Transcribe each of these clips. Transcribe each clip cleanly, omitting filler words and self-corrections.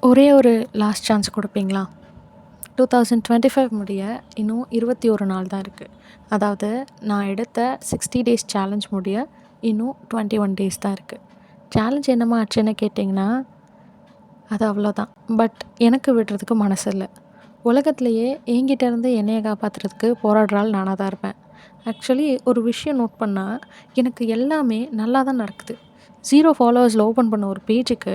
ஒரே ஒரு last chance கொடுப்பீங்களா? 2025 முடிய இன்னும் 21 நாள் தான் இருக்குது. அதாவது நான் எடுத்த 60 டேஸ் சேலஞ்ச் முடிய இன்னும் 21 டேஸ் தான் இருக்குது. சேலஞ்ச் என்னம்மா ஆச்சுன்னு கேட்டிங்கன்னா, அது அவ்வளோதான். பட் எனக்கு விடுறதுக்கு மனசு இல்லை. உலகத்திலேயே என்கிட்டேருந்து என்னையை காப்பாற்றுறதுக்கு போராடுற ஆள் நானாக தான் இருப்பேன். ஆக்சுவலி ஒரு விஷயம் நோட் பண்ணால் எனக்கு எல்லாமே நல்லா தான் நடக்குது. 0 ஃபாலோவர்ஸில் ஓப்பன் பண்ண ஒரு பேஜுக்கு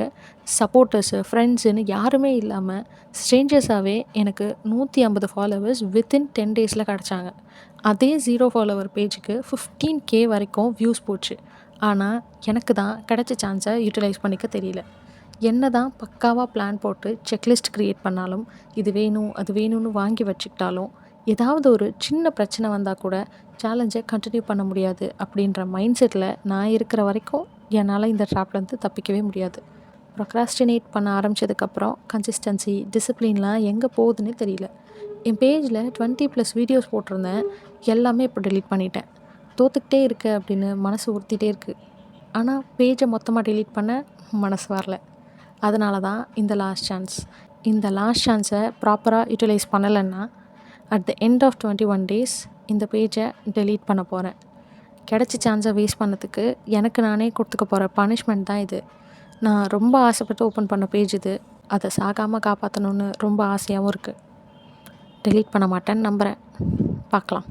சப்போர்ட்டர்ஸு, ஃப்ரெண்ட்ஸுன்னு யாருமே இல்லாமல் ஸ்ட்ரேஞ்சர்ஸாகவே எனக்கு 150 ஃபாலோவர்ஸ் வித்தின் 10 டேஸில் கிடச்சாங்க. அதே 0 ஃபாலோவர் பேஜுக்கு 15K வரைக்கும் வியூஸ் போச்சு. ஆனால் எனக்கு தான் கிடைச்ச சான்ஸை யூட்டிலைஸ் பண்ணிக்க தெரியல. என்ன தான் பக்காவாக பிளான் போட்டு செக்லிஸ்ட் க்ரியேட் பண்ணாலும், இது வேணும் அது வேணும்னு வாங்கி வச்சுக்கிட்டாலும், ஏதாவது ஒரு சின்ன பிரச்சனை வந்தால் கூட சேலஞ்சை கண்டினியூ பண்ண முடியாது அப்படின்ற மைண்ட் செட்டில் நான் இருக்கிற வரைக்கும் என்னால் இந்த ட்ராப்லேருந்து தப்பிக்கவே முடியாது. ப்ரொக்ராஸ்டினேட் பண்ண ஆரம்பித்ததுக்கப்புறம் கன்சிஸ்டன்சி, டிசிப்ளின்லாம் எங்கே போகுதுன்னே தெரியல. என் பேஜில் 20+ வீடியோஸ் போட்டிருந்தேன். எல்லாமே இப்போ டெலீட் பண்ணிட்டேன். தோத்துக்கிட்டே இருக்க அப்படின்னு மனசு உறுத்திட்டே இருக்குது. ஆனால் பேஜை மொத்தமாக டெலீட் பண்ண மனசு வரல. அதனால தான் இந்த லாஸ்ட் சான்ஸ். இந்த லாஸ்ட் சான்ஸை ப்ராப்பராக யூட்டிலைஸ் பண்ணலைன்னா at the end of 21 days இந்த பேஜை டெலீட் பண்ண போகிறேன். கிடைச்ச சான்ஸை வேஸ்ட் பண்ணதுக்கு எனக்கு நானே கொடுத்துக்க போகிற பனிஷ்மெண்ட் தான் இது. நான் ரொம்ப ஆசைப்பட்டு ஓப்பன் பண்ண பேஜ் இது. அதை சாகாமல் காப்பாற்றணுன்னு ரொம்ப ஆசையாகவும் இருக்குது. டெலீட் பண்ண மாட்டேன்னு நம்புகிறேன். பார்க்கலாம்.